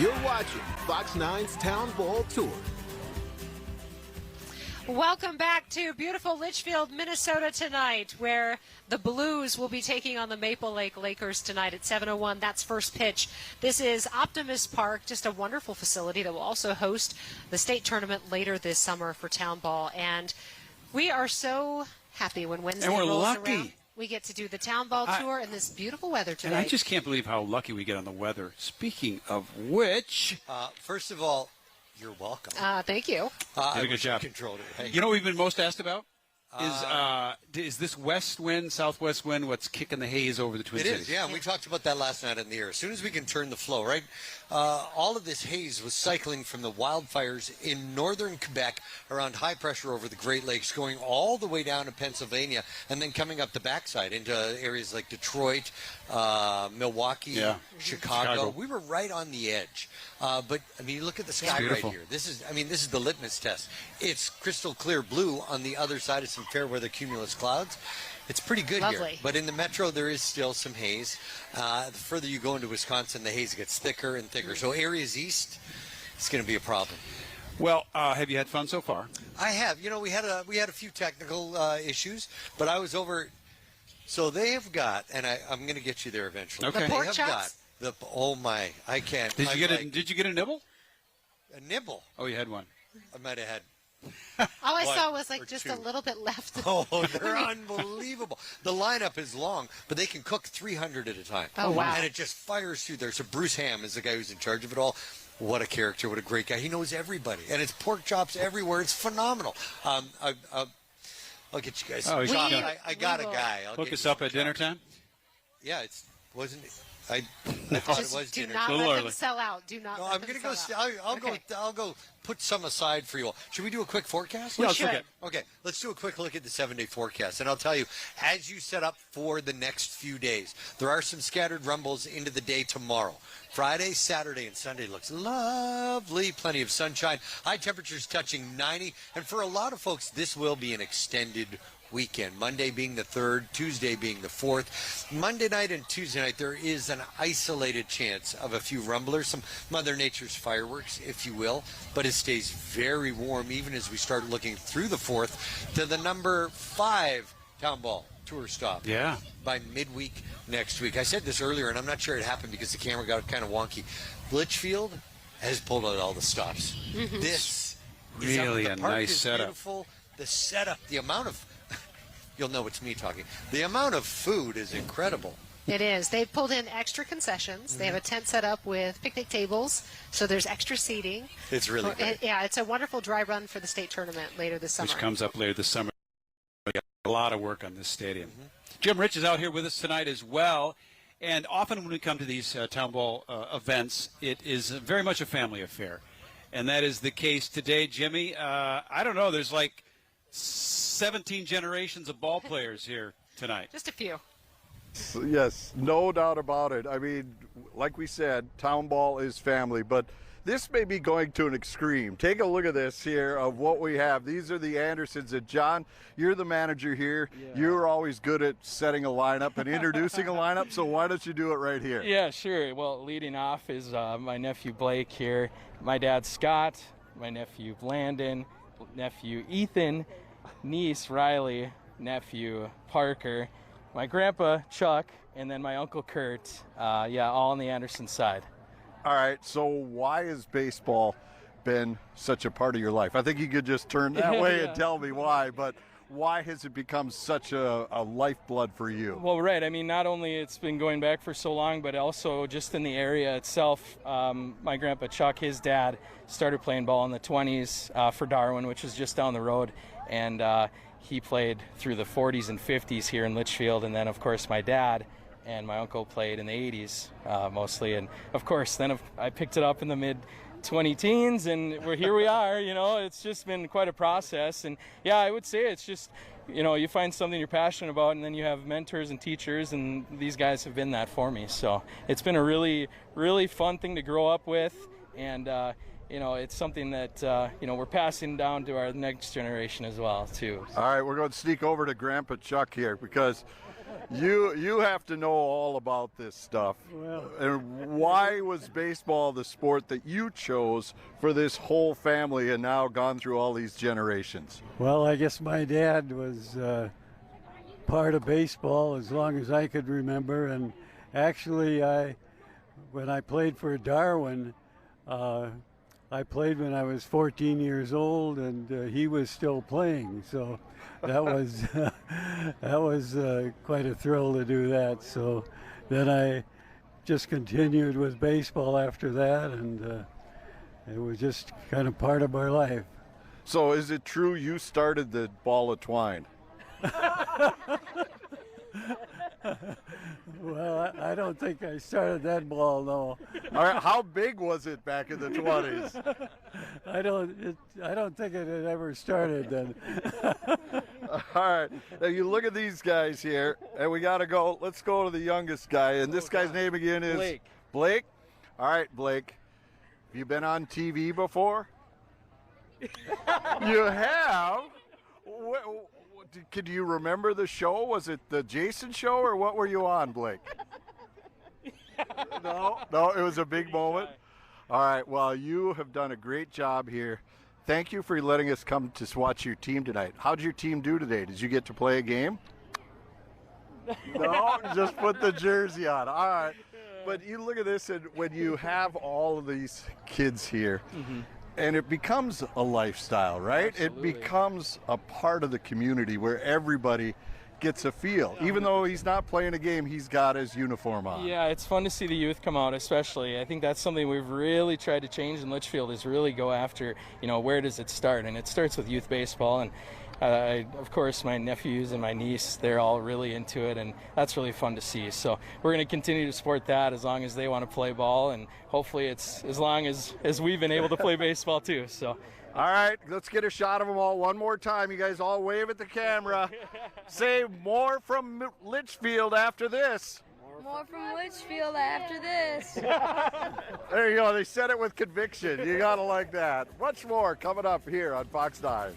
You're watching Fox 9's Town Ball Tour. Welcome back to beautiful Litchfield, Minnesota tonight, where the Blues will be taking on the Maple Lake Lakers tonight at 7:01. That's first pitch. This is Optimist Park, just a wonderful facility that will also host the state tournament later this summer for Town Ball. And we are so happy when Wednesday rolls around. We get to do the Town Ball Tour in this beautiful weather today. And I just can't believe how lucky we get on the weather. Speaking of which... first of all, you're welcome. Thank you. Did a good job. Controlled it. Hey. You know what we've been most asked about? Is this west wind, southwest wind, what's kicking the haze over the Twin Cities? It is, yeah. We talked about that last night in the air. As soon as we can turn the flow, right? All of this haze was cycling from the wildfires in northern Quebec around high pressure over the Great Lakes, going all the way down to Pennsylvania, and then coming up the backside into areas like Detroit, Milwaukee, Chicago. We were right on the edge. But, I mean, look at the sky right here. This is the litmus test. It's crystal clear blue on the other side of some fair weather cumulus clouds. It's pretty good here. But in the metro, there is still some haze. The further you go into Wisconsin, the haze gets thicker and thicker. So areas east, it's going to be a problem. Well, have you had fun so far? I have. You know, we had a few technical issues, but I was over. So they have got, and I'm going to get you there eventually. Okay. The pork chops? Oh my! I can't. Did you get a nibble? A nibble? Oh, you had one. I might have had. All I saw was like just a little bit left. Oh, they're unbelievable. The lineup is long, but they can cook 300 at a time. Oh, wow. And it just fires through there. So Bruce Ham is the guy who's in charge of it all. What a character. What a great guy. He knows everybody. And it's pork chops everywhere. It's phenomenal. I'll get you guys. Oh, I got a guy. Hook us up at dinner time? Yeah, wasn't it? I thought it was do dinner. not let them sell out. Do not. No, let I'm them going to sell go. out. I'll go put some aside for you all. Should we do a quick forecast? Yeah, let's look at. Okay, let's do a quick look at the 7-day forecast. And I'll tell you, as you set up for the next few days, there are some scattered rumbles into the day tomorrow. Friday, Saturday, and Sunday looks lovely. Plenty of sunshine. High temperatures touching 90. And for a lot of folks, this will be an extended weekend. Monday being the 3rd, Tuesday being the 4th. Monday night and Tuesday night, there is an isolated chance of a few rumblers, some Mother Nature's fireworks, if you will, but it stays very warm even as we start looking through the 4th to the number 5 Town Ball Tour stop. Yeah. By midweek next week. I said this earlier, and I'm not sure it happened because the camera got kind of wonky. Litchfield has pulled out all the stops. This is really a nice setup. Beautiful. The setup, the amount of you'll know it's me talking. The amount of food is incredible. It is. They've pulled in extra concessions. They have a tent set up with picnic tables, so there's extra seating. It's really great. Yeah, it's a wonderful dry run for the state tournament later this summer. Which comes up later this summer. A lot of work on this stadium. Jim Rich is out here with us tonight as well. And often when we come to these Town Ball events, it is very much a family affair. And that is the case today, Jimmy. I don't know, there's like 17 generations of ball players here tonight. Just a few. Yes, no doubt about it. I mean, like we said, Town Ball is family, but this may be going to an extreme. Take a look at this here of what we have. These are the Andersons. And John, you're the manager here. Yeah. You're always good at setting a lineup and introducing a lineup, so why don't you do it right here? Yeah, sure. Well, leading off is my nephew Blake here, my dad Scott, my nephew Landon, nephew Ethan, niece Riley, nephew Parker, my grandpa Chuck, and then my uncle Kurt. All on the Anderson side. All right, so why has baseball been such a part of your life? I think you could just turn that way and tell me why, but why has it become such a lifeblood for you? Well, right. I mean, not only it's been going back for so long, but also just in the area itself. My grandpa Chuck, his dad, started playing ball in the 20s for Darwin, which is just down the road, and he played through the 40s and 50s here in Litchfield, and then, of course, my dad and my uncle played in the 80s mostly, and of course then I picked it up in the mid-20 teens, and here we are. You know, it's just been quite a process, and yeah, I would say it's just, you know, you find something you're passionate about, and then you have mentors and teachers, and these guys have been that for me. So it's been a really, really fun thing to grow up with, and you know, it's something that you know, we're passing down to our next generation as well too. All right, we're going to sneak over to Grandpa Chuck here because You have to know all about this stuff. Well, And why was baseball the sport that you chose for this whole family and now gone through all these generations? well, I guess my dad was part of baseball as long as I could remember, and actually, when I played for Darwin, I played when I was 14 years old, and he was still playing. So that was that was quite a thrill to do that. So then I just continued with baseball after that, and it was just kind of part of our life. So is it true you started the ball of twine? Well, I don't think I started that ball, no. All right, how big was it back in the 20s? I don't think it had ever started then. All right, now you look at these guys here, and we got to go. Let's go to the youngest guy, and this guy's name again is Blake. Blake? All right, Blake. Have you been on TV before? You have? Could you remember the show? Was it the Jason show, or what were you on, Blake? No, it was a big moment. All right, well, you have done a great job here. Thank you for letting us come to watch your team tonight. How did your team do today? Did you get to play a game? No, just put the jersey on. All right. But you look at this, and when you have all of these kids here, and it becomes a lifestyle, right? Absolutely. It becomes a part of the community where everybody gets a feel. Even though he's not playing a game, he's got his uniform on. Yeah, it's fun to see the youth come out, especially. I think that's something we've really tried to change in Litchfield, is really go after, where does it start? And it starts with youth baseball. And of course, my nephews and my niece, they're all really into it, and that's really fun to see. So we're going to continue to support that as long as they want to play ball, and hopefully it's as long as we've been able to play baseball too. So. All right, let's get a shot of them all one more time. You guys all wave at the camera. Say more from Litchfield after this. More from Litchfield after this. There you go. They said it with conviction. You got to like that. Much more coming up here on Fox 9.